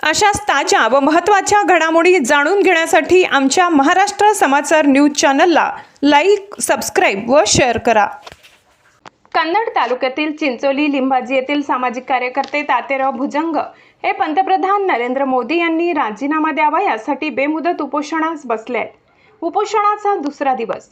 अशाच ताज्या व महत्त्वाच्या घडामोडी जाणून घेण्यासाठी आमच्या महाराष्ट्र समाचार न्यूज चॅनलला लाईक, सबस्क्राईब व शेअर करा। कन्नड तालुक्यातील चिंचोली लिंबाजी येथील सामाजिक कार्यकर्ते तातेराव भुजंग हे पंतप्रधान नरेंद्र मोदी यांनी राजीनामा द्यावा यासाठी बेमुदत उपोषणास बसले आहेत। उपोषणाचा दुसरा दिवस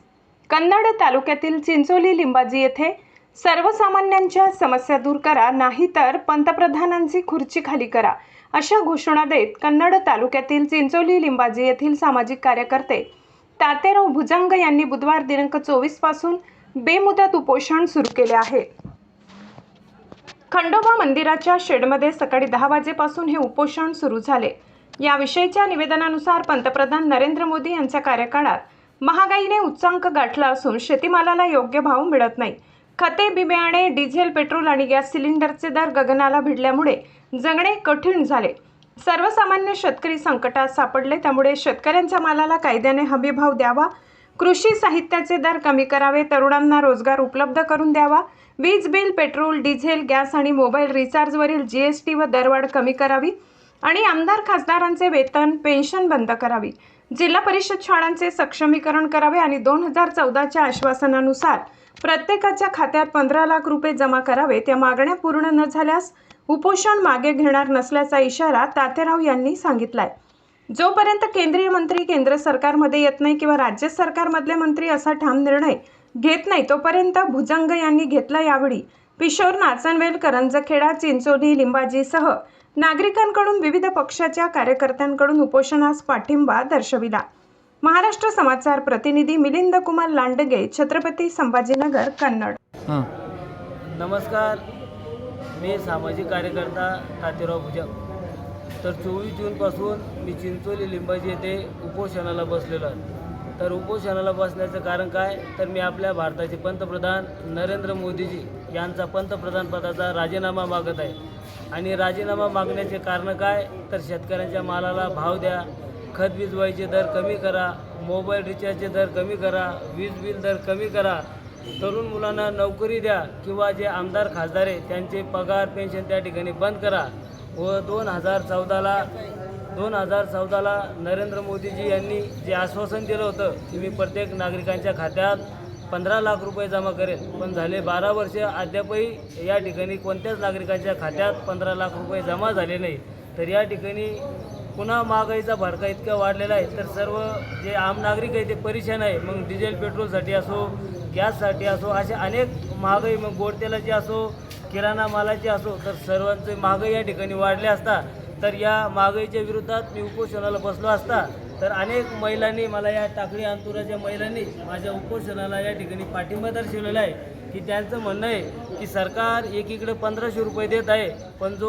कन्नड तालुक्यातील चिंचोली लिंबाजी येथे सर्वसामान्यांच्या समस्या दूर करा, नाहीतर पंतप्रधानांची खुर्ची खाली करा अशा घोषणा देत कन्नड तालुक्यातील चिंचोली लिंबाजी येथील सामाजिक कार्यकर्ते तातेराव भुजंग यांनी बुधवार दिनांक 24 पासून बेमुदत उपोषण सुरू केले आहे। खंडोबा मंदिराच्या शेडमध्ये सकाळी 10 वाजेपासून हे उपोषण सुरू झाले। याविषयीच्या निवेदनानुसार पंतप्रधान नरेंद्र मोदी यांच्या कार्यकाळात महागाईने उच्चांक गाठला असून शेतीमालाला योग्य भाव मिळत नाही। खते, बियाणे, डिझेल, पेट्रोल आणि गॅस सिलेंडरचे दर गगनाला भिडल्यामुळे जगणे कठीण झाले। सर्वसामान्य शेतकरी संकटात सापडले, त्यामुळे शेतकऱ्यांच्या मालाला कायद्याने हमी भाव द्यावा, कृषी साहित्याचे दर कमी करावे, तरुणांना रोजगार उपलब्ध करून द्यावा, वीज बिल, पेट्रोल, डिझेल, गॅस आणि मोबाईल रिचार्जवरील जीएसटी व दरवाढ कमी करावी आणि आमदार खासदारांचे वेतन, पेन्शन बंद करावी। जिल्हा परिषद शाळांचे सक्षमीकरण करावे आणि 2014च्या आश्वासनानुसार प्रत्येकाच्या खात्यात 15 लाख रुपये जमा करावे। त्या मागण्या पूर्ण न झाल्यास उपोषण मागे घेणार नसल्याचा इशारा तातेराव यांनी सांगितलाय। जोपर्यंत केंद्रीय मंत्री केंद्र सरकारमध्ये येत नाही किंवा राज्य सरकारमधले मंत्री असा ठाम निर्णय घेत नाही, तोपर्यंत भुजंग यांनी घेतला। यावेळी पिशोर, नाचनवेल, करंजखेडा, चिंचोली, लिंबाजीसह नागरिकांकडून विविध पक्षाच्या कार्यकर्त्यांकडून उपोषणास पाठिंबा दर्शविला। महाराष्ट्र समाचार प्रतिनिधी मिलिंद कुमार लांडगे, छत्रपती संभाजीनगर, कन्नड। नमस्कार, मी सामाजिक कार्यकर्ता तातेराव भुजंग। तर 24 जूनपासून मी चिंचोली लिंबाजी येथे उपोषणाला बसलेलो आहे। तर उपोषणाला बसण्याचं कारण काय, तर मी आपल्या भारताचे पंतप्रधान नरेंद्र मोदीजी यांचा पंतप्रधान पदाचा राजीनामा मागत आहे। आणि राजीनामा मागण्याचे कारण काय, तर शेतकऱ्यांच्या मालाला भाव द्या, खत वीजवायचे दर कमी करा, मोबाईल रिचार्जचे दर कमी करा, वीज बिल दर कमी करा, तरुण मुलांना नोकरी द्या किंवा जे आमदार खासदार आहे त्यांचे पगार पेन्शन त्या ठिकाणी बंद करा। व 2014ला नरेंद्र मोदीजी यांनी जे आश्वासन दिलं होतं की मी प्रत्येक नागरिकांच्या खात्यात 15 लाख रुपये जमा करेल, पण झाले 12 वर्ष अद्यापही या ठिकाणी कोणत्याच नागरिकांच्या खात्यात 15 लाख रुपये जमा झाले नाही। तर या ठिकाणी पुन्हा महागाईचा भडका इतका वाढलेला आहे, तर सर्व जे आम नागरिक आहे ते परेशान आहे। मग डिझेल पेट्रोलसाठी असो, गॅससाठी असो, असे अनेक महागाई, मग गोड तेलाची असो, किराणा मालाची असो, तर सर्वांचे महागाई या ठिकाणी वाढले असता, तर या महागाईच्या विरोधात मी उपोषणाला बसलो असता, तर अनेक महिलांनी मला, या टाकळी अंतुराच्या महिलांनी माझ्या उपोषणाला या ठिकाणी पाठिंबा दर्शवलेला आहे। की त्यांचं म्हणणं आहे की सरकार एकीकडे 1500 रुपये देत आहे, पण जो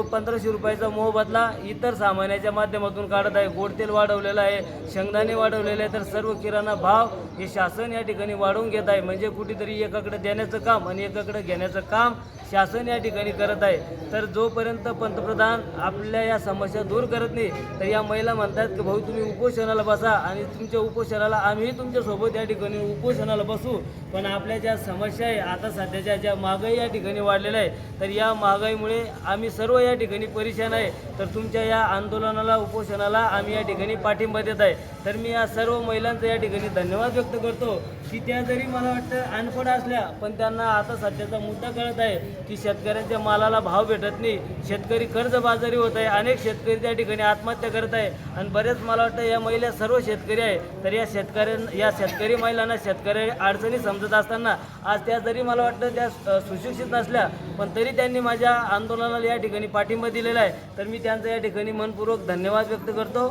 1500 रुपयाचा मोबदला इतर सामान्याच्या माध्यमातून काढत आहे। गोड तेल वाढवलेलं आहे, शेंगदाणे वाढवलेले आहे, तर सर्व किराणा भाव हे शासन या ठिकाणी वाढवून घेत आहे। म्हणजे कुठेतरी एकाकडे देण्याचं काम आणि एकाकडे घेण्याचं काम शासन या ठिकाणी करत आहे। तर जोपर्यंत पंतप्रधान आपल्या या समस्या दूर करत नाही, तर या महिला म्हणतात की भाऊ तुम्ही उपोषणाला बसा आणि तुमच्या उपोषणाला आम्ही तुमच्यासोबत या ठिकाणी उपोषणाला बसू। पण आपल्या ज्या समस्या आहे, आता सध्याच्या ज्या महागाई या ठिकाणी वाढलेल्या आहे, तर या महागाईमुळे आम्ही सर्व या ठिकाणी परेशान आहे। तर तुमच्या या आंदोलनाला, उपोषणाला आम्ही या ठिकाणी पाठिंबा देत आहे। तर मी या सर्व महिलांचं या ठिकाणी धन्यवाद व्यक्त करतो की त्या जरी मला वाटतं अनपढ असल्या, पण त्यांना आता सध्याचा मुद्दा कळत आहे की शेतकऱ्यांच्या मालाला भाव भेटत नाही, शेतकरी कर्जबाजारी होत आहे, अनेक शेतकरी त्या ठिकाणी आत्महत्या करत आहे। आणि बरेच मला वाटतं या महिला सर्व शेतकरी आहे, तर या शेतकरी महिलांना शेतकरी अडचणी समजत असताना आज त्या जरी मला वाटतं त्या सुशिक्षित नसल्या, पण तरी त्यांनी माझ्या आंदोलनाला या ठिकाणी पाठिंबा दिलेला आहे। तर मी त्यांचा या ठिकाणी मनपूर्वक धन्यवाद व्यक्त करतो।